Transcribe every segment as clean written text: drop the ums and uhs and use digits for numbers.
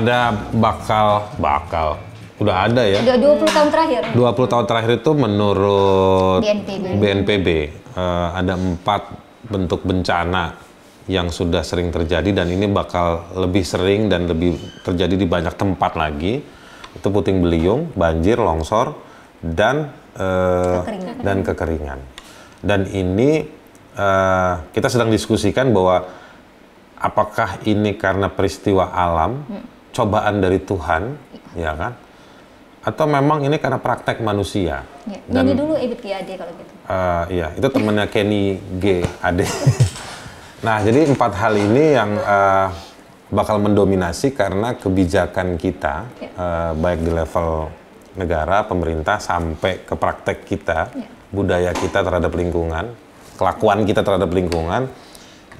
ada bakal udah ada ya. Udah 20 tahun terakhir. 20 tahun terakhir itu menurut BNPB ada 4 bentuk bencana yang sudah sering terjadi dan ini bakal lebih sering dan lebih terjadi di banyak tempat lagi. Itu puting beliung, banjir, longsor, dan kekeringan. Dan ini kita sedang diskusikan bahwa apakah ini karena peristiwa alam, cobaan dari Tuhan, ya kan? Atau memang ini karena praktek manusia? Ya, nyanyi dulu Ebit G. Ade kalau gitu. Iya, itu temennya Kenny G. Ade. Nah, jadi 4 hal ini yang bakal mendominasi karena kebijakan kita, baik di level negara, pemerintah, sampai ke praktek kita, budaya kita terhadap lingkungan, kelakuan kita terhadap lingkungan,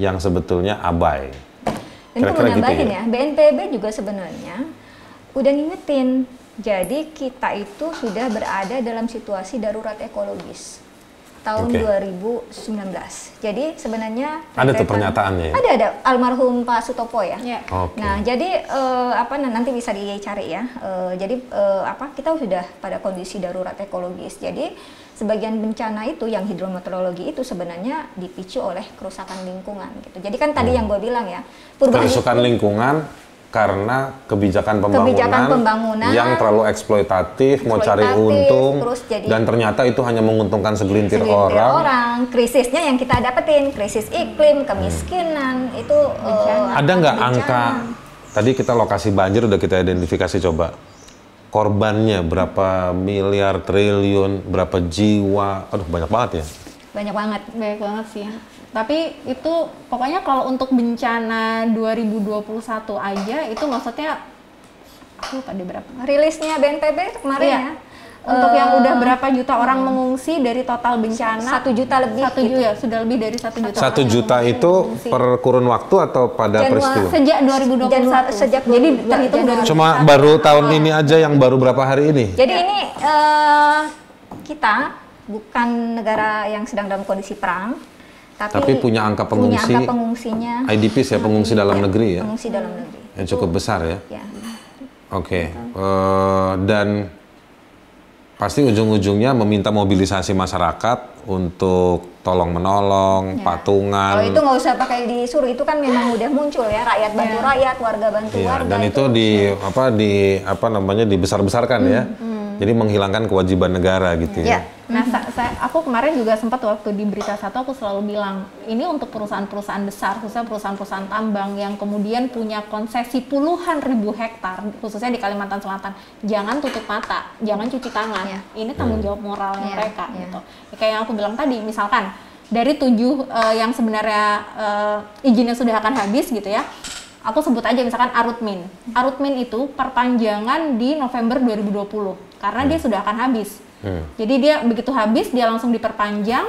yang sebetulnya abai. Dan kira-kira gitu ya? BNPB juga sebenarnya udah ngingetin. Jadi kita itu sudah berada dalam situasi darurat ekologis tahun 2019. Jadi sebenarnya ada tuh pernyataannya ya? Ada almarhum Pak Sutopo ya. Nah, jadi nanti bisa dicari ya. Jadi kita sudah pada kondisi darurat ekologis. Jadi sebagian bencana itu yang hidrometeorologi itu sebenarnya dipicu oleh kerusakan lingkungan gitu. Jadi kan tadi yang gue bilang ya, kerusakan lingkungan karena kebijakan pembangunan yang terlalu eksploitatif, mau cari untung, dan ternyata itu hanya menguntungkan segelintir orang. Krisisnya yang kita dapetin, krisis iklim, kemiskinan, itu ada nggak angka? Tadi kita lokasi banjir udah kita identifikasi, coba korbannya berapa miliar, triliun, berapa jiwa, aduh banyak banget ya. Banyak banget sih. Tapi itu pokoknya kalau untuk bencana 2021 aja itu maksudnya aku lupa deh berapa. Rilisnya BNPB kemarin ya. Untuk yang udah berapa juta orang mengungsi dari total bencana? 1 juta lebih. Sudah lebih dari 1 juta. 1 juta itu per kurun waktu atau pada peristiwa? Sejak 2021. Jadi terhitung dari. Cuma baru tahun ini aja, yang baru berapa hari ini? Jadi ini kita bukan negara yang sedang dalam kondisi perang. Tapi punya angka pengungsinya. IDPs ya, pengungsi dalam negeri ya? Pengungsi dalam negeri. Yang cukup besar ya? Ya. Oke. Dan pasti ujung-ujungnya meminta mobilisasi masyarakat untuk tolong-menolong, patungan. Kalau itu nggak usah pakai disuruh, itu kan memang udah muncul ya, rakyat bantu rakyat, warga bantu warga. Dan itu dibesar-besarkan ya. Jadi menghilangkan kewajiban negara gitu ya. Nah, aku kemarin juga sempat waktu di Berita Satu aku selalu bilang, ini untuk perusahaan-perusahaan besar, khususnya perusahaan-perusahaan tambang yang kemudian punya konsesi puluhan ribu hektar, khususnya di Kalimantan Selatan, jangan tutup mata, jangan cuci tangan. Ini tanggung jawab moralnya mereka gitu. Kayak yang aku bilang tadi, misalkan dari 7 yang sebenarnya izinnya sudah akan habis gitu ya. Aku sebut aja misalkan Arutmin. Arutmin itu perpanjangan di November 2020 karena dia sudah akan habis. Jadi dia begitu habis dia langsung diperpanjang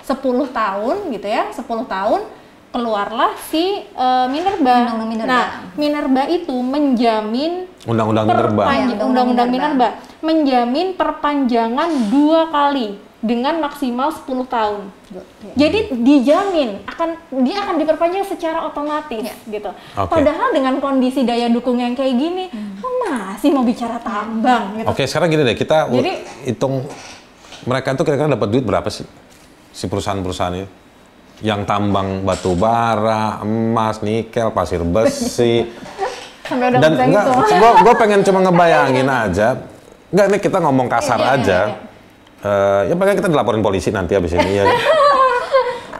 10 tahun gitu ya, 10 tahun keluarlah si Minerba. Nah, Minerba itu menjamin Undang-Undang Minerba menjamin perpanjangan 2 kali dengan maksimal 10 tahun. Jadi dijamin dia akan diperpanjang secara otomatis gitu. Padahal dengan kondisi daya dukung yang kayak gini, masih mau bicara tambang gitu. Oke, sekarang gini deh, kita hitung mereka itu kira-kira dapat duit berapa sih? Si perusahaan-perusahaan ini? Yang tambang batu bara, emas, nikel, pasir besi. Dan gue pengen cuma ngebayangin aja. Enggak, ini kita ngomong kasar aja. Ya paling kita dilaporin polisi nanti habis ini ya.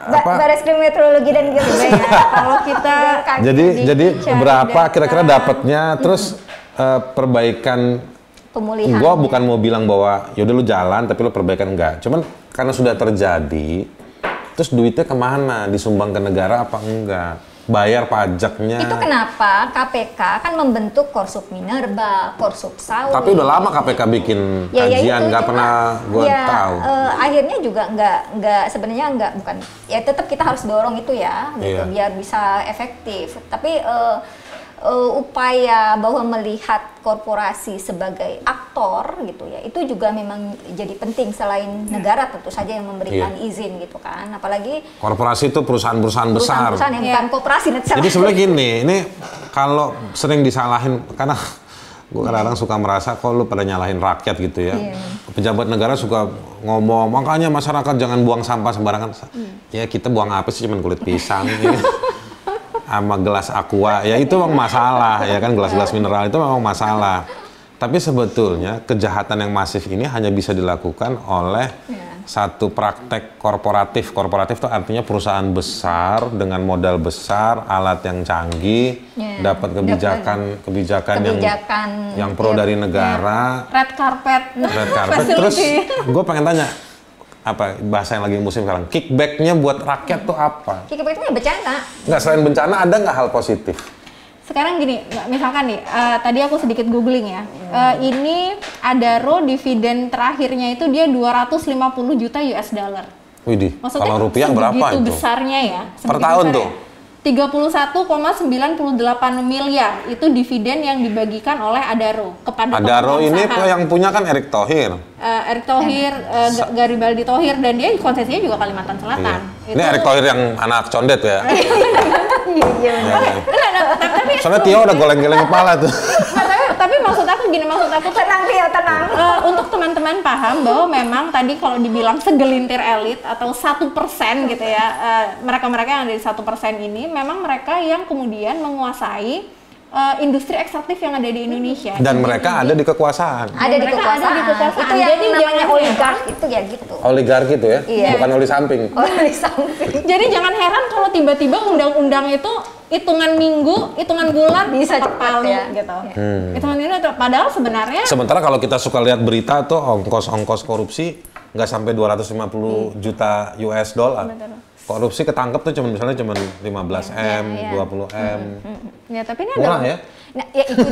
Bareskrim Meteorologi dan Geofisika. Kalau kita jadi berapa kira-kira dapatnya, terus perbaikan pemulihan. Gua bukan mau bilang bahwa yaudah lu jalan tapi lu perbaikan, enggak. Cuman karena sudah terjadi, terus duitnya kemana? Disumbang ke negara apa enggak? Bayar pajaknya. Itu kenapa KPK kan membentuk Korsup Minerba, Korsup Sawit. Tapi udah lama KPK bikin kajian, nggak pernah gue tahu. Akhirnya juga nggak sebenarnya bukan. Ya tetap kita harus dorong itu ya, gitu, biar bisa efektif. Tapi upaya bahwa melihat korporasi sebagai aktor gitu ya, itu juga memang jadi penting selain negara tentu saja yang memberikan izin gitu kan, apalagi korporasi itu perusahaan-perusahaan besar. Perusahaan yang bukan koperasi. Jadi sebenarnya gini, ini kalau sering disalahin karena gue kadang-kadang suka merasa kok lu pada nyalahin rakyat gitu ya. Pejabat negara suka ngomong makanya masyarakat jangan buang sampah sembarangan. Ya kita buang apa sih, cuman kulit pisang ya. Sama gelas aqua, ya itu memang masalah, ya kan, gelas-gelas mineral itu memang masalah. Tapi sebetulnya kejahatan yang masif ini hanya bisa dilakukan oleh satu praktek korporatif. Korporatif itu artinya perusahaan besar dengan modal besar, alat yang canggih, dapat kebijakan yang pro dari negara. Red carpet. Terus gue pengen tanya, apa bahasa yang lagi musim sekarang, kickbacknya buat rakyat tuh apa? Kickbacknya bencana. Nggak, selain bencana ada nggak hal positif? Sekarang gini, misalkan nih, tadi aku sedikit googling ya, ini Adaro dividen terakhirnya itu dia 250 juta US dollar. Widih, maksudnya kalau rupiah berapa itu? Segitu besarnya ya. Per tahun tuh? 31,98 miliar itu dividen yang dibagikan oleh Adaro kepada Adaro ini yang punya kan Erick Thohir. Erick Thohir, Garibaldi Thohir, dan dia konsesinya juga Kalimantan Selatan. Ini Erick Thohir yang anak condet ya? Iya. Soalnya Tio udah goleng-goleng kepala tuh. Tapi maksud aku tenang Tio, tenang. Untuk teman-teman paham bahwa memang tadi kalau dibilang segelintir elit atau 1% gitu ya, mereka-mereka yang ada di 1% ini memang mereka yang kemudian menguasai industri ekstraktif yang ada di Indonesia. Dan mereka ada di kekuasaan. Ada di kekuasaan. Itu yang jadi namanya oligark itu ya gitu. Oligark gitu ya? Iya. Bukan oli samping. Oli samping. Jadi jangan heran kalau tiba-tiba undang-undang itu hitungan minggu, hitungan bulan bisa cepat ya gitu. Hitungan ini padahal sebenarnya. Sementara kalau kita suka lihat berita tuh ongkos korupsi nggak sampai 250 juta US dollar. Korupsi ketangkep tuh misalnya cuma 15 M, 20 M. Ya tapi ini murah ada ya? Nah, ya itu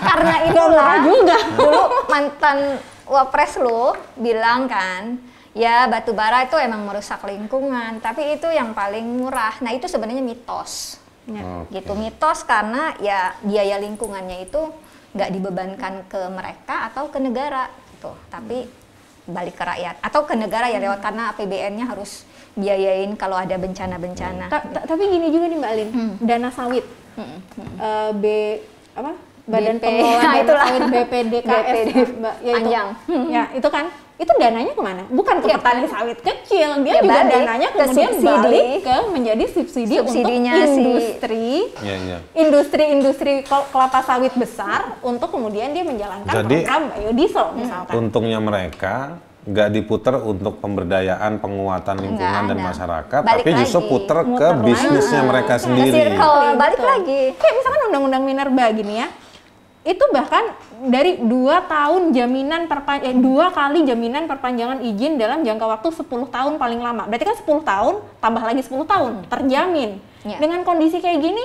karena itulah juga. Dulu mantan Wapres lu bilang kan, ya batu bara itu emang merusak lingkungan, tapi itu yang paling murah. Nah, itu sebenarnya mitos. Gitu, mitos karena ya biaya lingkungannya itu nggak dibebankan ke mereka atau ke negara gitu. Tapi balik ke rakyat atau ke negara ya lewat karena APBN-nya harus biayain kalau ada bencana-bencana. Tapi gini juga nih Mbak Lin, dana sawit, Badan Pengelola Dana Sawit BPDKS, Mbak, ya itu kan, itu dananya kemana? Bukan ke petani sawit kecil, dia juga dananya kemudian balik ke menjadi subsidi untuk industri kelapa sawit besar untuk kemudian dia menjalankan program biodiesel misalkan. Untungnya mereka nggak diputer untuk pemberdayaan, penguatan lingkungan dan masyarakat, balik tapi justru puter ke bisnisnya mereka sendiri. Balik lagi. Kayak misalkan Undang-Undang Minerba gini ya, itu bahkan dari 2 tahun jaminan 2 kali jaminan perpanjangan izin dalam jangka waktu 10 tahun paling lama. Berarti kan 10 tahun tambah lagi 10 tahun terjamin. Dengan kondisi kayak gini,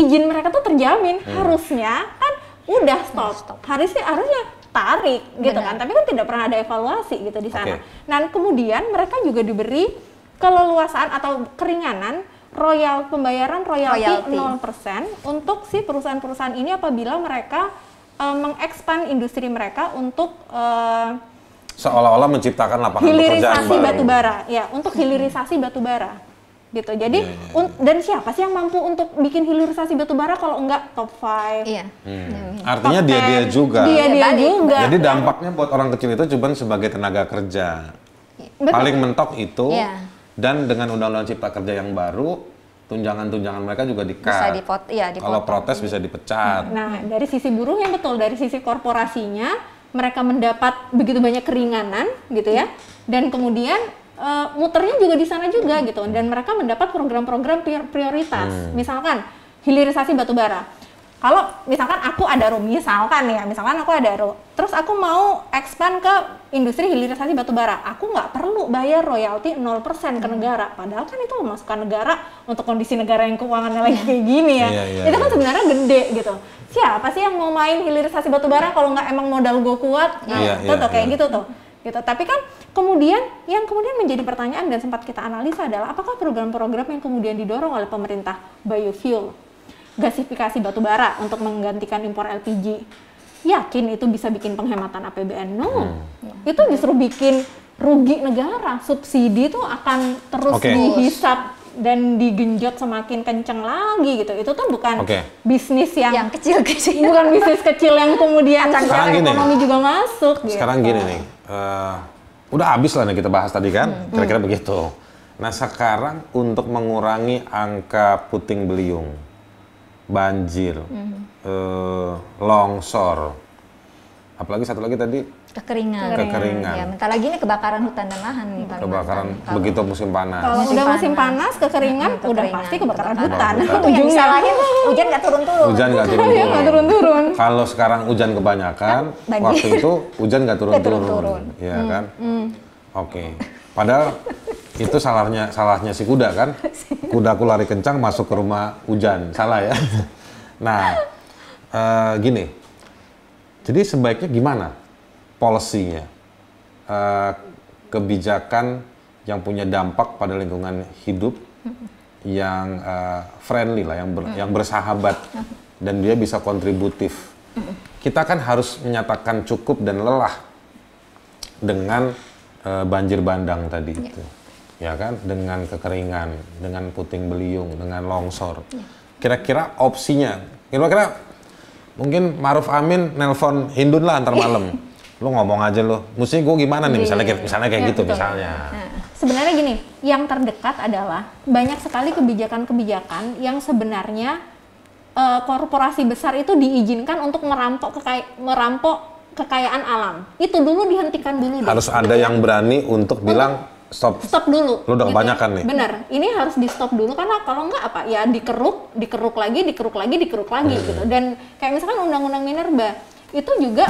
izin mereka tuh terjamin. Harusnya kan udah stop. Harusnya tarik gitu kan, tapi kan tidak pernah ada evaluasi gitu di sana. Nah kemudian mereka juga diberi keleluasaan atau keringanan pembayaran royalti 0% untuk si perusahaan-perusahaan ini apabila mereka mengekspan industri mereka untuk seolah-olah menciptakan lapangan pekerjaan hilirisasi batubara, ya untuk hilirisasi batubara. Gitu. Jadi dan siapa sih yang mampu untuk bikin hilirisasi batubara kalau enggak top 5? Artinya dia juga. Dia juga. Jadi dampaknya buat orang kecil itu cuma sebagai tenaga kerja. Paling mentok itu. Dan dengan Undang-Undang Cipta Kerja yang baru, tunjangan-tunjangan mereka juga di-cut. Kalau protes bisa dipecat. Nah, dari sisi buruh yang betul, dari sisi korporasinya mereka mendapat begitu banyak keringanan gitu ya. Dan kemudian muternya juga di sana juga gitu, dan mereka mendapat program-program prioritas, misalkan hilirisasi batubara. Kalau misalkan aku Adaro, terus aku mau expand ke industri hilirisasi batubara, aku nggak perlu bayar royalti 0% ke negara, padahal kan itu memasukkan negara untuk kondisi negara yang keuangannya lagi kayak gini ya. Itu kan sebenarnya gede gitu. Siapa sih yang mau main hilirisasi batubara kalau nggak emang modal gue kuat? Kayak gitu tuh. Gitu. Tapi kan kemudian menjadi pertanyaan dan sempat kita analisa adalah apakah program-program yang kemudian didorong oleh pemerintah biofuel gasifikasi batu bara untuk menggantikan impor LPG. Yakin itu bisa bikin penghematan APBN? No. Itu justru bikin rugi negara. Subsidi itu akan terus dihisap dan digenjot semakin kenceng lagi gitu. Itu tuh bukan bisnis yang kecil-kecil. Bukan bisnis kecil yang kemudian secara ekonomi juga masuk. Sekarang gini nih, udah habis lah nih kita bahas tadi kan, kira-kira begitu. Nah sekarang untuk mengurangi angka puting beliung, banjir, longsor, apalagi satu lagi tadi kekeringan. Ya, bentar lagi nih kebakaran hutan dan lahan nih. Kebakaran begitu musim panas. Kalau udah musim panas, kekeringan, udah pasti kebakaran hutan. Itu yang disalahin hujan nggak turun-turun. Hujan nggak turun-turun. Kalau sekarang hujan kebanyakan, waktu itu hujan nggak turun-turun. Ya kan? Oke. Padahal itu salahnya si kuda kan? Kudaku lari kencang masuk ke rumah hujan. Salah ya? Nah, gini. Jadi sebaiknya gimana policy-nya, kebijakan yang punya dampak pada lingkungan hidup yang friendly lah, yang bersahabat dan dia bisa kontributif. Kita kan harus menyatakan cukup dan lelah dengan banjir bandang tadi itu, ya kan, dengan kekeringan, dengan puting beliung, dengan longsor. Kira-kira opsinya, kira-kira mungkin Ma'ruf Amin nelpon Hindun lah antar malam. Lu ngomong aja lu, mesti gue gimana nih misalnya kayak gitu misalnya. Nah, sebenarnya gini, yang terdekat adalah banyak sekali kebijakan-kebijakan yang sebenarnya korporasi besar itu diizinkan untuk merampok kekayaan alam. Itu dulu dihentikan dulu. Harus ada yang berani untuk bilang stop dulu. Lu udah kebanyakan nih. Bener, ini harus di stop dulu karena kalau enggak apa ya dikeruk lagi gitu. Dan kayak misalkan undang-undang minerba itu juga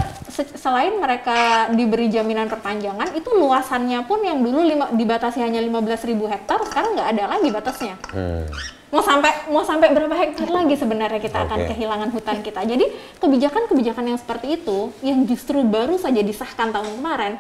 selain mereka diberi jaminan perpanjangan, itu luasannya pun yang dulu dibatasi hanya 15.000 hektar, sekarang nggak ada lagi batasnya. Mau sampai berapa hektar lagi sebenarnya kita akan kehilangan hutan kita. Jadi kebijakan-kebijakan yang seperti itu yang justru baru saja disahkan tahun kemarin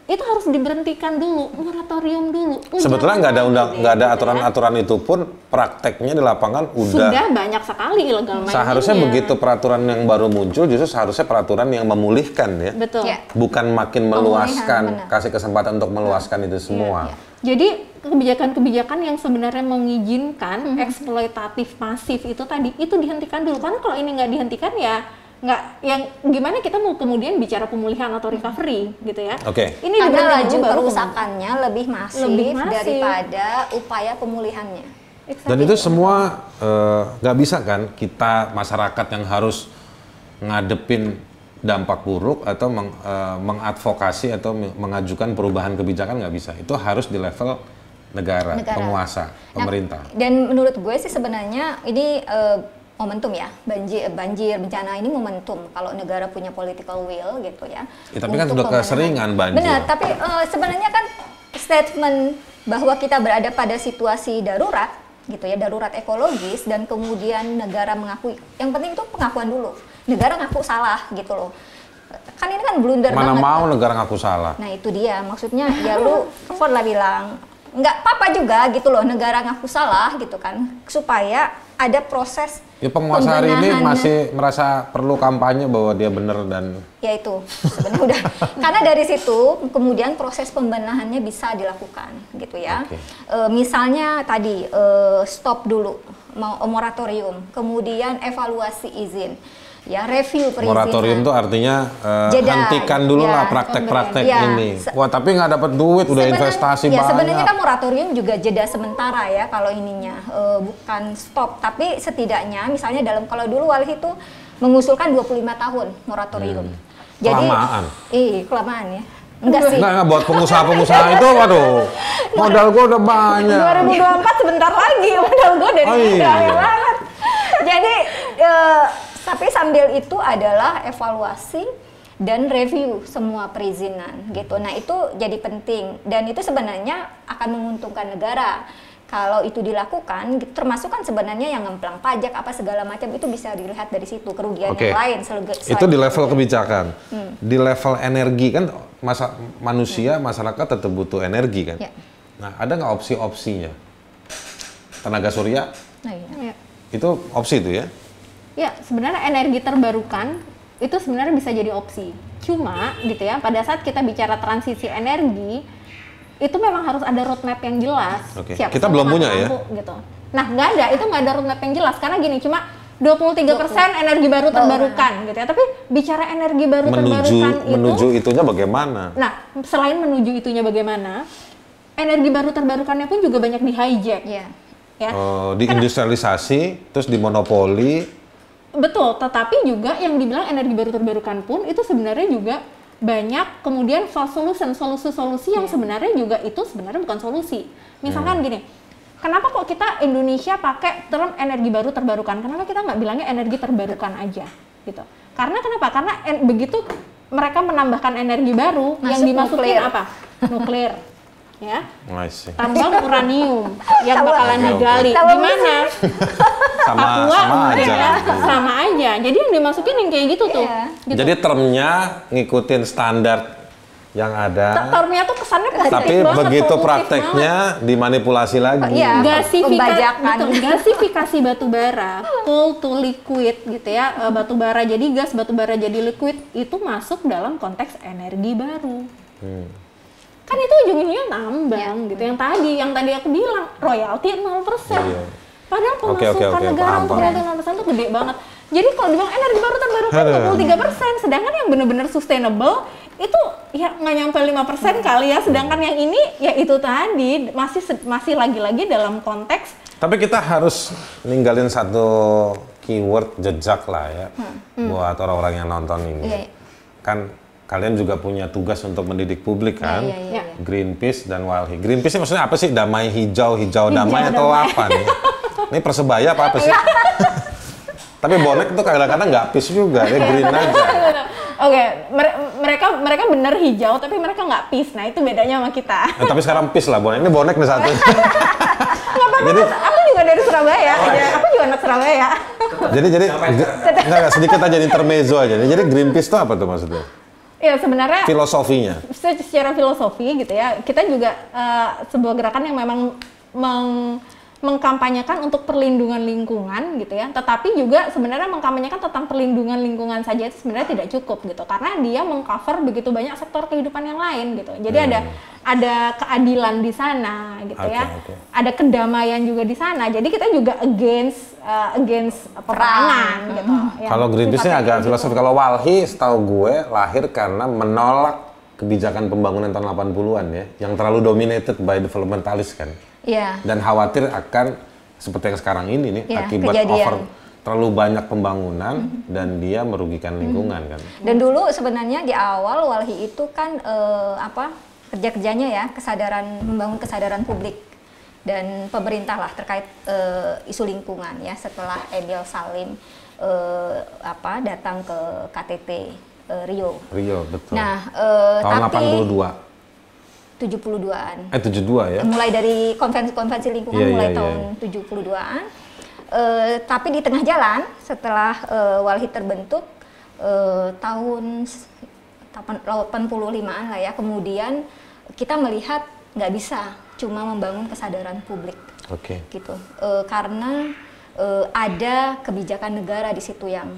itu harus diberhentikan dulu, moratorium dulu. Sebetulnya nggak ada aturan-aturan itu pun prakteknya di lapangan sudah banyak sekali illegal mining. Seharusnya begitu peraturan yang baru muncul, justru seharusnya peraturan yang memulihkan ya. Betul. Bukan makin meluaskan, kasih kesempatan untuk meluaskan itu semua. Jadi kebijakan-kebijakan yang sebenarnya mengizinkan eksploitatif masif itu tadi itu dihentikan dulu, karena kalau ini nggak dihentikan ya nggak, yang gimana kita mau kemudian bicara pemulihan atau recovery gitu ya. Ini karena laju kerusakannya lebih masif daripada upaya pemulihannya. Dan itu semua nggak bisa kan kita masyarakat yang harus ngadepin dampak buruk atau mengadvokasi atau mengajukan perubahan kebijakan, nggak bisa. Itu harus di level negara. Penguasa, pemerintah. Dan menurut gue sih sebenarnya ini momentum ya, banjir bencana ini momentum kalau negara punya political will gitu ya. Tapi kan sudah keseringan banjir. Benar, tapi sebenarnya kan statement bahwa kita berada pada situasi darurat gitu ya, darurat ekologis, dan kemudian negara mengakui, yang penting itu pengakuan dulu. Negara ngaku salah gitu loh. Kan ini kan blunder banget. Mana mau negara ngaku salah. Nah itu dia, maksudnya ya lu Ford lah bilang nggak apa-apa juga gitu loh negara ngaku salah gitu kan, supaya ada proses penguasa hari ini masih merasa perlu kampanye bahwa dia benar dan ya itu sebenarnya udah karena dari situ kemudian proses pembenahannya bisa dilakukan gitu ya. Misalnya tadi stop dulu, mau moratorium, kemudian evaluasi izin. Ya, review perizinan. Moratorium itu artinya hentikan dulu lah praktek-praktek ini. Wah, tapi nggak dapat duit, udah investasi banyak. Sebenarnya kan moratorium juga jeda sementara ya kalau ininya, bukan stop. Tapi setidaknya misalnya kalau dulu Walhi itu mengusulkan 25 tahun moratorium. Jadi, kelamaan. Kelamaan ya. Enggak sih. Enggak, buat pengusaha-pengusaha itu, waduh, modal gue udah banyak. 2024 sebentar lagi, modal gue dari banget. Jadi, tapi sambil itu adalah evaluasi dan review semua perizinan gitu. Nah itu jadi penting dan itu sebenarnya akan menguntungkan negara kalau itu dilakukan. Termasuk kan sebenarnya yang ngemplang pajak apa segala macam itu bisa dilihat dari situ kerugian yang lain. Itu di level kebijakan. Di level energi kan manusia masyarakat tetap butuh energi kan. Nah ada nggak opsi-opsinya? Tenaga surya? Itu opsi itu ya. Ya, sebenarnya energi terbarukan itu sebenarnya bisa jadi opsi. Cuma gitu ya, pada saat kita bicara transisi energi, itu memang harus ada roadmap yang jelas. Siapa kita belum punya ya? Gitu. Nah, nggak ada, itu nggak ada roadmap yang jelas. Karena gini, cuma 23% energi baru terbarukan gitu ya. Tapi bicara energi baru terbarukan menuju itunya bagaimana? Nah, selain menuju itunya bagaimana, energi baru terbarukannya pun juga banyak di-hijack. Ya. Diindustrialisasi, terus dimonopoli. Betul, tetapi juga yang dibilang energi baru terbarukan pun itu sebenarnya juga banyak kemudian solusi yang sebenarnya juga itu sebenarnya bukan solusi. Misalkan gini, kenapa kok kita Indonesia pakai term energi baru terbarukan? Kenapa kita nggak bilangnya energi terbarukan aja gitu? Karena kenapa? Karena begitu mereka menambahkan energi baru yang dimasukin apa? Nuklir. Ya, tambang uranium yang bakalan digali di mana? Papua sama aja. Jadi yang dimasukin yang kayak gitu tuh. Gitu. Jadi termnya ngikutin standar yang ada. Termnya tuh kesannya positif tapi banget, begitu prakteknya dimanipulasi lagi. Gasifikasi batu bara, coal to liquid gitu ya, batu bara jadi gas, batu bara jadi liquid itu masuk dalam konteks energi baru. Kan itu ujung-ujungnya tambang gitu. Yang tadi aku bilang royalti 0%. Padahal pemasukan negara untuk royalti 0% itu gede banget. Jadi kalau dibilang energi baru terbarukan 23%, sedangkan yang benar-benar sustainable itu ya nggak nyampe 5% kali ya. Sedangkan yang ini ya itu tadi masih lagi-lagi dalam konteks. Tapi kita harus ninggalin satu keyword jejak lah ya buat orang-orang yang nonton ini. Kan kalian juga punya tugas untuk mendidik publik kan, Greenpeace dan Walhi. Greenpeace maksudnya apa sih? Damai hijau damai atau apa nih? Ini persebaya apa sih? Tapi bonek itu kadang-kadang nggak peace juga, dia green aja. Oke, mereka bener hijau, tapi mereka nggak peace. Nah itu bedanya sama kita. Tapi sekarang peace lah bonek. Ini bonek nih satu. Jadi aku juga dari Surabaya, aku juga anak Surabaya. Jadi nggak sedikit aja intermezzo aja. Jadi Greenpeace itu apa tuh maksudnya? Ya sebenarnya filosofinya secara filosofi gitu ya, kita juga sebuah gerakan yang memang mengkampanyekan untuk perlindungan lingkungan gitu ya, tetapi juga sebenarnya mengkampanyekan tentang perlindungan lingkungan saja itu sebenarnya tidak cukup gitu, karena dia mengcover begitu banyak sektor kehidupan yang lain gitu. Jadi ada keadilan di sana gitu ada kedamaian juga di sana. Jadi kita juga against peperangan gitu. Kalau Greenpeace-nya agak filosofi. Kalau Walhi setahu gue lahir karena menolak kebijakan pembangunan tahun 80-an ya, yang terlalu dominated by developmentalis kan. Dan khawatir akan seperti yang sekarang ini nih, akibat terlalu banyak pembangunan dan dia merugikan lingkungan kan. Dan dulu sebenarnya di awal Walhi itu kan kerja-kerjanya ya membangun kesadaran publik dan pemerintah lah terkait isu lingkungan ya, setelah Emil Salim datang ke KTT Rio, betul. Nah, tahun 82. 72-an. 72 ya? Mulai dari konvensi lingkungan tahun 72-an. Tapi di tengah jalan setelah Walhi terbentuk tahun 85-an lah ya, kemudian kita melihat nggak bisa cuma membangun kesadaran publik. Gitu. Karena ada kebijakan negara di situ yang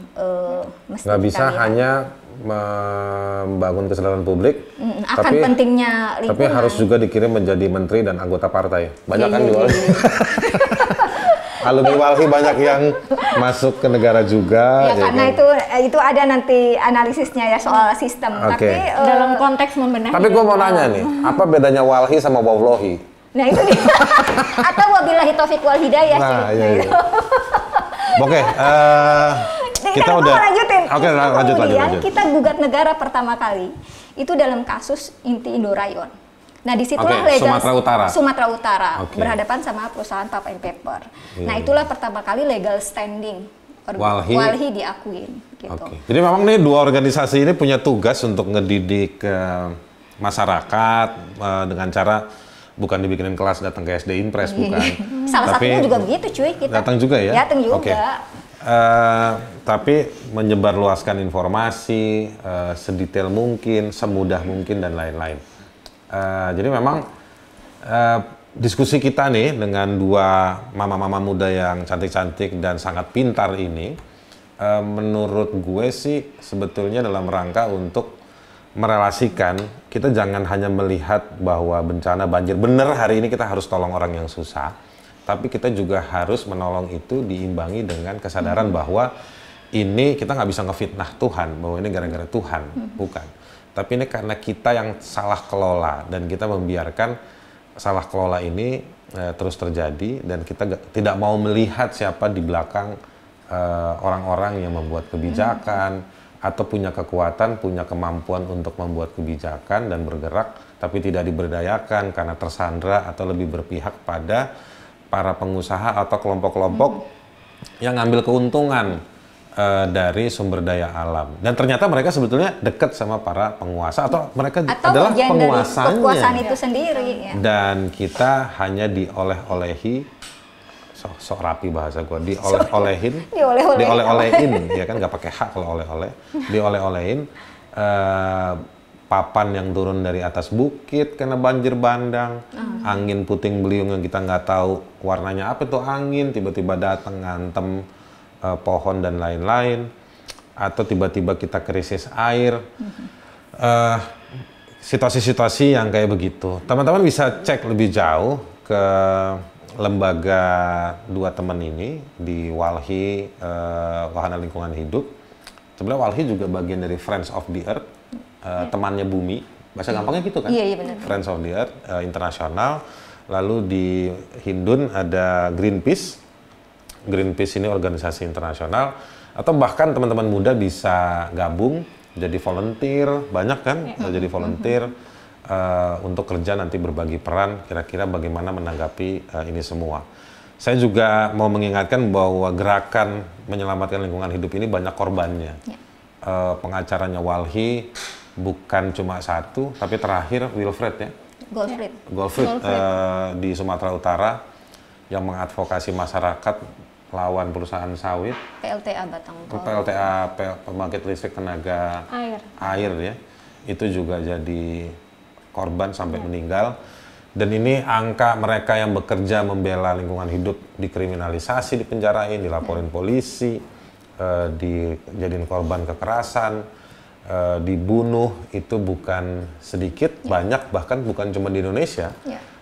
mesti nggak bisa hanya membangun kesadaran publik, akan pentingnya lingkungan. Tapi harus juga dikirim menjadi menteri dan anggota partai. Banyak kan di Walhi. Alumni Walhi banyak yang masuk ke negara juga. Ya karena itu ada nanti analisisnya ya soal sistem. Tapi dalam konteks membenahi. Tapi gue mau nanya nih, apa bedanya Walhi sama Wawlohi? Nah itu dia. Atau wabillahi taufiq wal hidayah. Oke, kita udah lanjutin. Lanjut. Kita gugat negara pertama kali itu dalam kasus Inti Indorayon. Nah disitulah Sumatera Utara berhadapan sama perusahaan Pulp and Paper. Nah itulah pertama kali legal standing Walhi diakuin. Gitu. Jadi memang nih dua organisasi ini punya tugas untuk ngedidik masyarakat dengan cara bukan dibikinin kelas datang ke SD Impres, bukan. Salah satunya juga begitu cuy kita. Datang juga ya? Datang juga. Tapi menyebarluaskan informasi sedetail mungkin, semudah mungkin dan lain-lain. Jadi memang diskusi kita nih dengan dua mama-mama muda yang cantik-cantik dan sangat pintar ini menurut gue sih sebetulnya dalam rangka untuk merelasikan, kita jangan hanya melihat bahwa bencana banjir, bener hari ini kita harus tolong orang yang susah, tapi kita juga harus menolong itu diimbangi dengan kesadaran bahwa ini kita nggak bisa ngefitnah Tuhan, bahwa ini gara-gara Tuhan, bukan. Tapi ini karena kita yang salah kelola, dan kita membiarkan salah kelola ini terus terjadi, dan kita tidak mau melihat siapa di belakang orang-orang yang membuat kebijakan, atau punya kekuatan, punya kemampuan untuk membuat kebijakan dan bergerak, tapi tidak diberdayakan karena tersandra atau lebih berpihak pada para pengusaha atau kelompok-kelompok yang ngambil keuntungan dari sumber daya alam. Dan ternyata mereka sebetulnya dekat sama para penguasa, atau mereka adalah penguasanya. Kekuasaan itu sendiri. Ya. Dan kita hanya dioleh-olehi, sok rapi bahasa gue, dioleh-olehin, ya kan nggak pakai hak kalau oleh-oleh, dioleh-olehin papan yang turun dari atas bukit karena banjir bandang, angin puting beliung yang kita nggak tahu warnanya apa itu angin, tiba-tiba datang ngantem pohon dan lain-lain, atau tiba-tiba kita krisis air, situasi-situasi yang kayak begitu. Teman-teman bisa cek lebih jauh ke lembaga dua teman ini di Walhi, Wahana Lingkungan Hidup. Sebenarnya Walhi juga bagian dari Friends of the Earth, temannya bumi, bahasa gampangnya gitu kan? Iya, benar. Friends of the Earth internasional. Lalu di Hindun ada Greenpeace. Greenpeace ini organisasi internasional, atau bahkan teman-teman muda bisa gabung jadi volunteer, banyak kan jadi volunteer untuk kerja nanti berbagi peran kira-kira bagaimana menanggapi ini semua. Saya juga mau mengingatkan bahwa gerakan menyelamatkan lingkungan hidup ini banyak korbannya. Pengacaranya Walhi bukan cuma satu, tapi terakhir Wilfred ya. Goldfried di Sumatera Utara yang mengadvokasi masyarakat lawan perusahaan sawit, PLTA Batangtoru, PLTA pembangkit listrik tenaga air ya, itu juga jadi korban sampai meninggal. Dan ini angka mereka yang bekerja membela lingkungan hidup dikriminalisasi, dipenjarain, dilaporin polisi, dijadiin korban kekerasan, dibunuh, itu bukan sedikit, banyak, bahkan bukan cuma di Indonesia,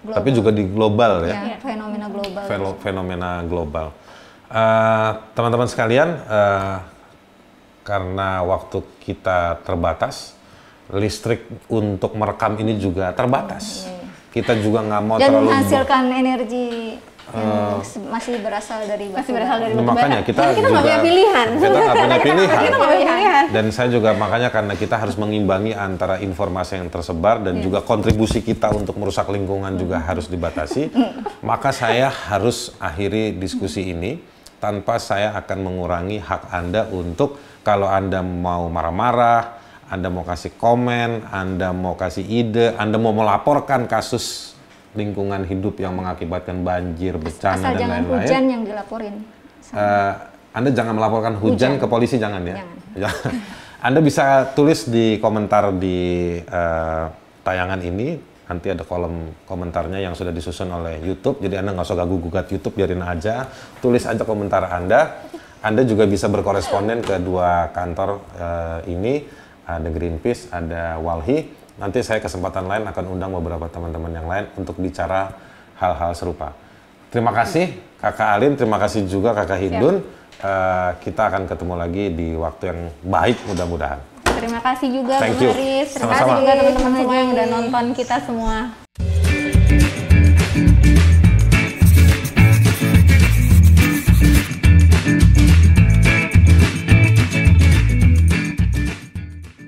tapi juga di global ya, fenomena global. Fenomena global. Teman-teman sekalian, karena waktu kita terbatas, listrik untuk merekam ini juga terbatas. Kita juga nggak mau dan terlalu menghasilkan energi yang masih berasal dari batu bara. Makanya kita nggak juga punya pilihan. Kita nggak punya pilihan. Kita nggak punya pilihan. Dan saya juga makanya karena kita harus mengimbangi antara informasi yang tersebar dan juga kontribusi kita untuk merusak lingkungan juga harus dibatasi. Maka saya harus akhiri diskusi ini. Tanpa saya akan mengurangi hak Anda untuk kalau Anda mau marah-marah, Anda mau kasih komen, Anda mau kasih ide, Anda mau melaporkan kasus lingkungan hidup yang mengakibatkan banjir, bencana, dan lain-lain. Asal jangan hujan yang dilaporin. Anda jangan melaporkan hujan ke polisi, jangan ya. Jangan. Anda bisa tulis di komentar di tayangan ini. Nanti ada kolom komentarnya yang sudah disusun oleh YouTube, jadi Anda nggak usah gugat YouTube, biarin aja. Tulis aja komentar Anda. Anda juga bisa berkoresponden ke dua kantor ini, ada Greenpeace, ada Walhi. Nanti saya kesempatan lain akan undang beberapa teman-teman yang lain untuk bicara hal-hal serupa. Terima kasih Kakak Alin, terima kasih juga Kakak Hindun. Kita akan ketemu lagi di waktu yang baik mudah-mudahan. Terima kasih juga Thank Bu you. Haris. Terima Sama-sama. kasih juga teman-teman semua yang udah nonton kita semua.